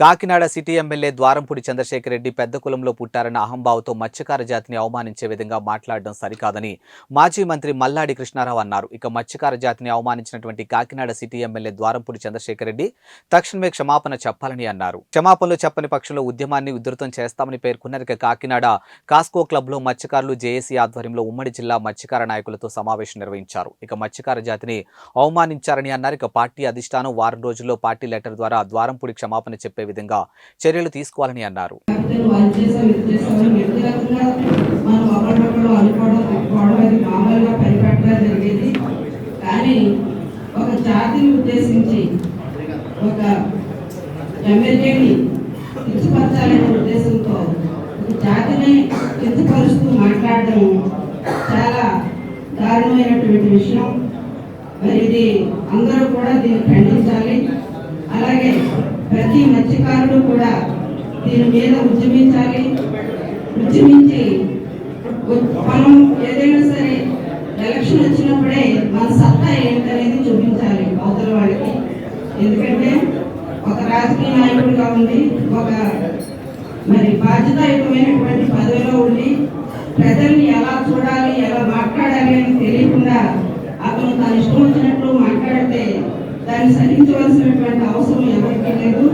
Kakinada city MLA Dwarampudi Chandrasekhar Reddy పెద్ద కులంలో పుట్టారన్న అహంభావంతో మత్స్యకార జాతిని అవమానించే విధంగా మాట్లాడడం సరికాదని మాజీ మంత్రి మల్లాడి కృష్ణారావు అన్నారు. ఇక మత్స్యకార జాతిని అవమానించినటువంటి కాకినాడ సిటీ ఎమ్మెల్యే ద్వారంపూడి చంద్రశేఖర్ రెడ్డి తక్షణమే క్షమాపణ చెప్పాలని అన్నారు. క్షమాపణలు చెప్పని పక్షంలో ఉద్యమాన్ని ఉధృతం చేస్తామని పేర్కొన్నారు. ఇక కాకినాడ కాస్కో క్లబ్లో మత్స్యకారులు జేఏసీ ఆధ్వర్యంలో ఉమ్మడి జిల్లా మత్స్యకార నాయకులతో సమావేశం నిర్వహించారు. ఇక మత్స్యకార జాతిని అవమానించారని అన్నారు. ఇక పార్టీ అధిష్టానం వారం రోజుల్లో పార్టీ లెటర్ ద్వారా ద్వారంపూడి క్షమాపణ చెప్పే విధంగా చర్యలు తీసుకోవాలని అన్నారు. చాలా దారుణమైనటువంటి విషయం. మరి ఇది అందరూ కూడా దీన్ని ఖండించాలి. అలాగే ప్రతి మత్స్యకారుడు కూడా దీని మీద ఉద్యమించాలి. ఉద్యమించి మనం ఏదైనా సరే ఎలక్షన్ వచ్చినప్పుడే మన సత్తా ఏంటనేది చూపించాలి అవతల వాళ్ళకి. ఎందుకంటే ఒక రాజకీయ నాయకుడిగా ఉండి ఒక మరి బాధ్యతాయుతమైనటువంటి పదవిలో ఉండి ప్రజల్ని ఎలా చూడాలి, ఎలా మాట్లాడాలి అని తెలియకుండా అతను తన ఇష్టం వచ్చినట్లు మాట్లాడితే దాన్ని సహించవలసినటువంటి అవసరం ఎవరికీ లేదు.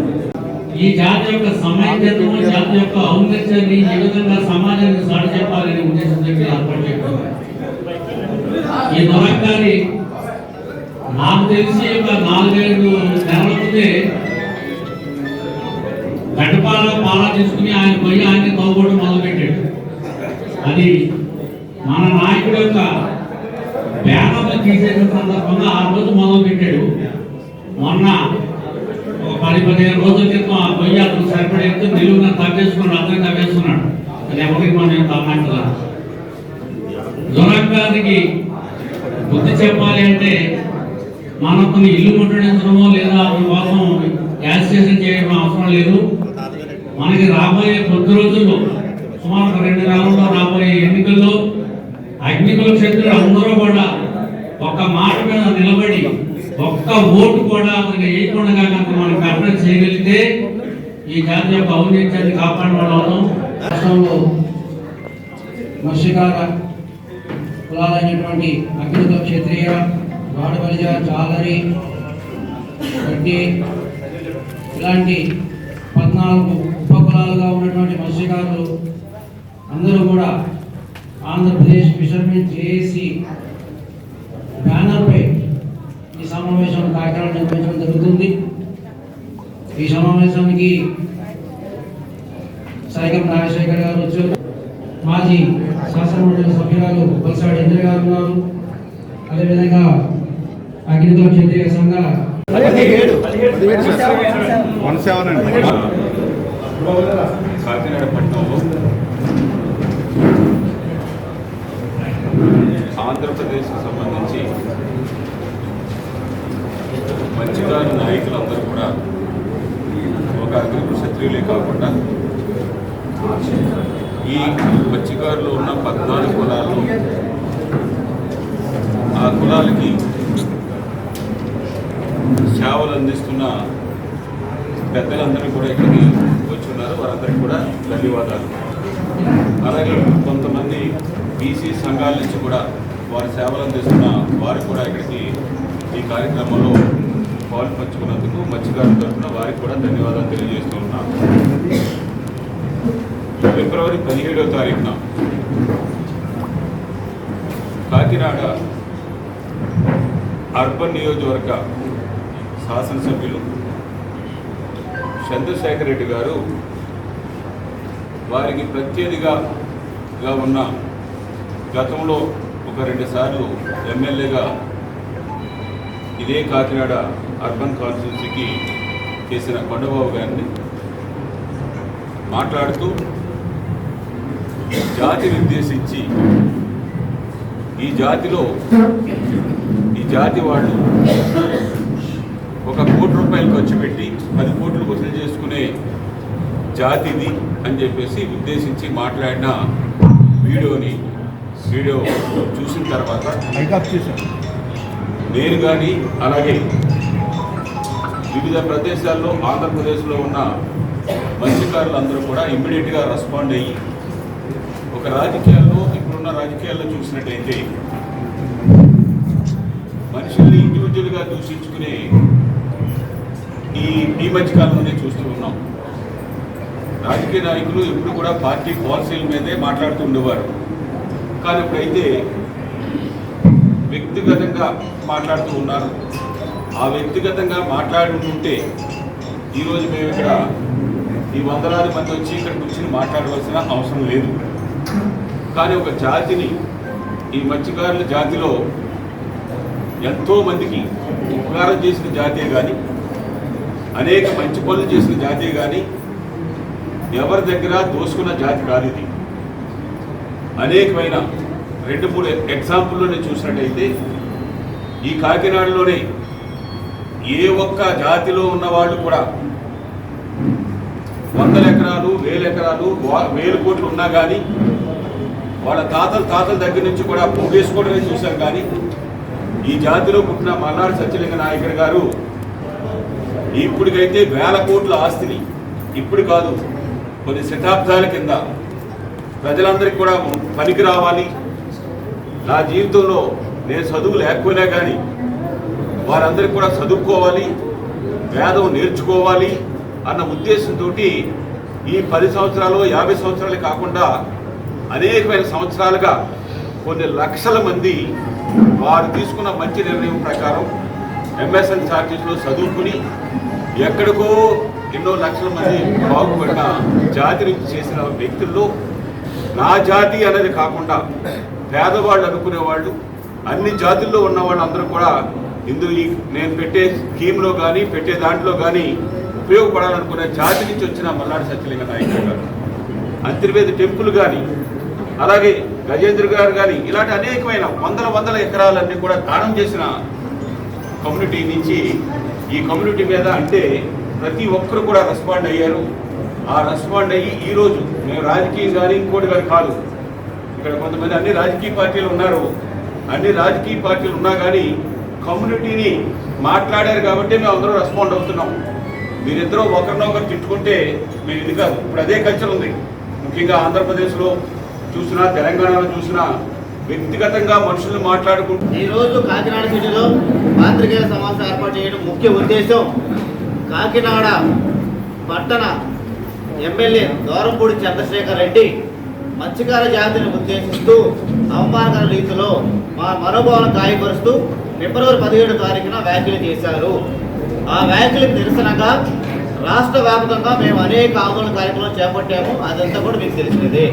ఈ జాతి యొక్క సమైక్యతను, జాతి యొక్క ఔన్నత్యాన్ని ఏ విధంగా సమాజానికి సాటి చెప్పాలనే ఉద్దేశంతో ఏర్పాటు చేశారు. ఈ దొరకారి నాకు తెలిసి ఒక 4-5 నెలల ముందే గడ్డపాలలో పాలా తీసుకుని ఆయన పోయి ఆయన్ని తవ్వుకోవడం మొదలుపెట్టాడు. అది మన నాయకుడి యొక్క బ్యానర్లు తీసేసిన సందర్భంగా ఆ రోజు మొదలు పెట్టాడు. మొన్న ఒక 10-15 రోజుల క్రితం ఆ పొయ్యి అతను సరిపడే నిలువున తగ్గేసుకున్నాడు, అతను తగ్గేసుకున్నాడు. అది ఎవరికి మనం తమ్మంటారు. జొరగారికి బుద్ధి చెప్పాలి అంటే మనం కొన్ని ఇల్లు ముట్టడించడమో లేదా అతని కోసం యాజిటేషన్ చేయడం అవసరం లేదు. మనకి రాబోయే కొద్ది రోజుల్లో సుమారు 2 నెలల్లో రాబోయే ఎన్నికల్లో అగ్నికుల క్షేత్రులు అందరూ కూడా ఒక్క మాట మీద నిలబడి ఒక్క ఓటు కూడా అతనికి వేయకుండా కనుక మనం కట్టడం చేయగలిగితే ఈ జాతి యొక్క ఔన్నత్యాన్ని కాపాడిన వాళ్ళం. రాష్ట్రంలో మత్స్యకార కులాలైనటువంటి అగ్నికుల క్షత్రియ, గాడబలిజ, చాలరి, గడ్డి ఇలాంటి 14 ఉపకులాలుగా ఉన్నటువంటి మత్స్యకారులు అందరూ కూడా ఆంధ్రప్రదేశ్ ఫిషర్మెన్ జేఏసీ బ్యానర్పై ఈ సమావేశం కార్యక్రమం నిర్వహించడం జరుగుతుంది. ఈ సమావేశానికి సైగం రాజశేఖర్ గారు వచ్చారు, మాజీ శాసనమండలి సభ్యురాలు బల్సాడి ఇంద్ర గారు ఉన్నారు. అదేవిధంగా అగ్నికుల క్షత్రియ సంఘ కాకినాడ పట్టణంలో ఆంధ్రప్రదేశ్కు సంబంధించి మత్స్యకారు నాయకులందరూ కూడా ఒక అగ్నికుల క్షత్రియులే కాకుండా ఈ మత్స్యకారులు ఉన్న 14 కులాలు, ఆ కులాలకి సేవలు అందిస్తున్న పెద్దలందరూ కూడా ఇక్కడికి వచ్చున్నారు. వారందరికీ కూడా ధన్యవాదాలు. అలాగే కొంతమంది బీసీ సంఘాల నుంచి కూడా వారి సేవలు అందిస్తున్న వారు కూడా ఇక్కడికి ఈ కార్యక్రమంలో పాల్పంచుకున్నందుకు మత్స్యకారుల తరఫున వారికి కూడా ధన్యవాదాలు తెలియజేస్తూ ఉన్నాను. ఫిబ్రవరి 17వ తారీఖున కాకినాడ అర్బన్ నియోజకవర్గ శాసనసభ్యులు చంద్రశేఖర్ రెడ్డి గారు వారికి ప్రత్యర్థిగా ఉన్న గతంలో ఒక 2 సార్లు ఎమ్మెల్యేగా ఇదే కాకినాడ అర్బన్ కాన్స్టిట్యున్సీకి చేసిన కొండబాబు గారిని మాట్లాడుతూ జాతిని ఉద్దేశించి ఈ జాతి వాళ్ళు 1 కోటి రూపాయలు ఖర్చు పెట్టి 10 కోట్లు వసూలు చేసుకునే జాతిది అని చెప్పేసి ఉద్దేశించి మాట్లాడిన వీడియో చూసిన తర్వాత నేను కానీ అలాగే వివిధ ప్రదేశాల్లో ఆంధ్రప్రదేశ్లో ఉన్న మత్స్యకారులు అందరూ కూడా ఇమ్మీడియట్గా రెస్పాండ్ అయ్యి ఒక రాజకీయాల్లో ఇప్పుడున్న రాజకీయాల్లో చూసినట్టయితే మనుషుల్ని ఇండివిజువల్గా దూషించుకునే ఈ మధ్యకాలంలోనే చూస్తూ ఉన్నాం. రాజకీయ నాయకులు ఎప్పుడు కూడా పార్టీ పాలసీల మీదే మాట్లాడుతూ ఉండేవారు. కానీ ఇప్పుడైతే వ్యక్తిగతంగా మాట్లాడుతూ ఉన్నారు. ఆ వ్యక్తిగతంగా మాట్లాడుతుంటే ఈరోజు మేము ఇక్కడ ఈ వందలాది మంది వచ్చి ఇక్కడ కూర్చొని మాట్లాడవలసిన అవసరం లేదు. కానీ ఒక జాతిని, ఈ మత్స్యకారుల జాతిలో ఎంతోమందికి ఉపకారం చేసిన జాతే కానీ, అనేక మంచి పనులు చేసిన జాతే కానీ ఎవరి దగ్గర దోసుకున్న జాతి కాదు ఇది. అనేకమైన 2-3 ఎగ్జాంపుల్లోనే చూసినట్టయితే ఈ కాకినాడలోనే ఏ ఒక్క జాతిలో ఉన్నవాళ్ళు కూడా 100 ఎకరాలు 1000 ఎకరాలు 1000 కోట్లు ఉన్నా కానీ వాళ్ళ తాతల దగ్గర నుంచి కూడా పోగేసుకోవడమే చూశాం. కానీ ఈ జాతిలో పుట్టిన మల్లాడి సత్యలింగ నాయకుడు గారు ఇప్పటికైతే 1000 కోట్ల ఆస్తిని ఇప్పుడు కాదు కొన్ని శతాబ్దాల కింద ప్రజలందరికీ కూడా పనికి రావాలి, నా జీవితంలో నేను చదువు లేకపోయినా కానీ వారందరికీ కూడా చదువుకోవాలి, వేదం నేర్చుకోవాలి అన్న ఉద్దేశంతో ఈ 10 సంవత్సరాలు 50 సంవత్సరాలు కాకుండా అనేకమైన సంవత్సరాలుగా కొన్ని లక్షల మంది వారు తీసుకున్న మంచి నిర్ణయం ప్రకారం ఎంఎస్ఎన్ చార్జెస్లో చదువుకుని ఎక్కడికో ఎన్నో లక్షల మంది బాగుపడిన జాతిని చేసిన వ్యక్తుల్లో నా జాతి అనేది కాకుండా పేదవాళ్ళు అనుకునేవాళ్ళు, అన్ని జాతుల్లో ఉన్న వాళ్ళు అందరూ కూడా నేను పెట్టే స్కీమ్లో కానీ పెట్టే దాంట్లో కానీ ఉపయోగపడాలనుకునే జాతి నుంచి వచ్చిన మల్లాడి సత్యలింగ నాయకుడు గారు, అంతర్వేది టెంపుల్ కానీ, అలాగే గజేంద్ర గారు కానీ, ఇలాంటి అనేకమైన వందల ఎకరాలన్నీ కూడా దానం చేసిన కమ్యూనిటీ నుంచి ఈ కమ్యూనిటీ మీద అంటే ప్రతి ఒక్కరు కూడా రెస్పాండ్ అయ్యారు. ఆ రెస్పాండ్ అయ్యి ఈరోజు మేము రాజకీయం కానీ ఇంకోటి కానీ కాదు, ఇక్కడ కొంతమంది అన్ని రాజకీయ పార్టీలు ఉన్నారు. అన్ని రాజకీయ పార్టీలు ఉన్నా కానీ కమ్యూనిటీని మాట్లాడారు కాబట్టి మేము అందరూ రెస్పాండ్ అవుతున్నాం. మీరిద్దరూ ఒకరినొకరు తిట్టుకుంటే మేము ఇది కాదు. ఇప్పుడు అదే కల్చర్ ఉంది. ముఖ్యంగా ఆంధ్రప్రదేశ్లో చూసినా, తెలంగాణలో చూసినా వ్యక్తిగతంగా మనుషులు మాట్లాడుకుంటూ ఈరోజు కాకినాడ సిటీలో పాత్రికేయుల సమావేశం ఏర్పాటు చేయడం ముఖ్య ఉద్దేశం కాకినాడ పట్టణ ఎమ్మెల్యే దూరంపూడి చంద్రశేఖర్ రెడ్డి మత్స్యకార జాతిని ఉద్దేశిస్తూ అవమానకర రీతిలో మా మనోభావాలను గాయపరుస్తూ ఫిబ్రవరి 17వ తారీఖున వ్యాఖ్యలు చేశారు. ఆ వ్యాఖ్యలకు నిరసనగా రాష్ట్ర వ్యాప్తంగా మేము అనేక ఆందోళన కార్యక్రమాలు చేపట్టాము. అదంతా కూడా మీకు తెలిసినదే.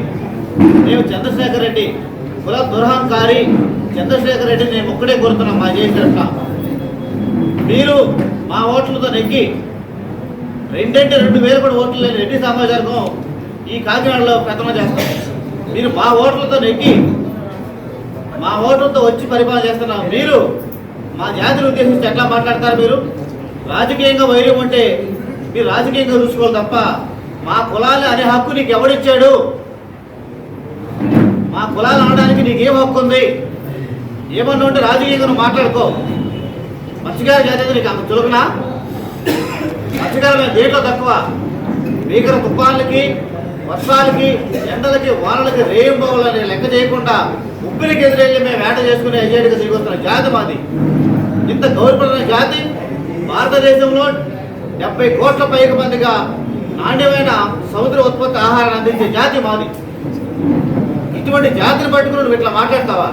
మేము చంద్రశేఖర్ రెడ్డి కుల దురహంకారి చంద్రశేఖర్ రెడ్డిని నేను ఒక్కడే కోరుతున్నాం. మా చేసిన మీరు మా ఓట్లతో నెగ్గి 2,000 కూడా ఓట్లు లేని రెడ్డి సమాజవర్గం ఈ కాకినాడలో పెత్తనం చేస్తాం. మీరు మా ఓట్లతో నెగ్గి మా ఓట్లతో వచ్చి పరిపాలన చేస్తున్నాం. మీరు మా జాతిని ఉద్దేశించి ఎట్లా మాట్లాడతారు? మీరు రాజకీయంగా వైర్యం ఉంటే మీరు రాజకీయంగా చూసుకోవాలి తప్ప మా కులాలు అనే హక్కు నీకు ఎవడిచ్చాడు? మా కులాలు అనడానికి నీకేం హక్కు ఉంది? ఏమన్నా ఉంటే రాజకీయంగా నువ్వు మాట్లాడుకో. మత్స్యకార జాతి నీకు అంత చులకనా? మత్స్యకారులు దేంట్లో తక్కువ? భీకర తుఫాన్లకి, వర్షాలకి, ఎండలకి, వానలకి, రేయింబోవులని లెక్క చేయకుండా ఉప్పిరికి ఎదురెళ్ళి మేము వేట చేసుకునే ఎజెంట్గా తిరిగి వస్తున్న జాతి మాది. ఇంత గౌరవపడిన జాతి భారతదేశంలో 70 కోట్ల పైకి మందిగా నాణ్యమైన సముద్ర ఉత్పత్తి ఆహారాన్ని అందించే జాతి మాది. ఇటువంటి జాతిని పట్టుకుని నువ్వు ఇట్లా మాట్లాడతావా?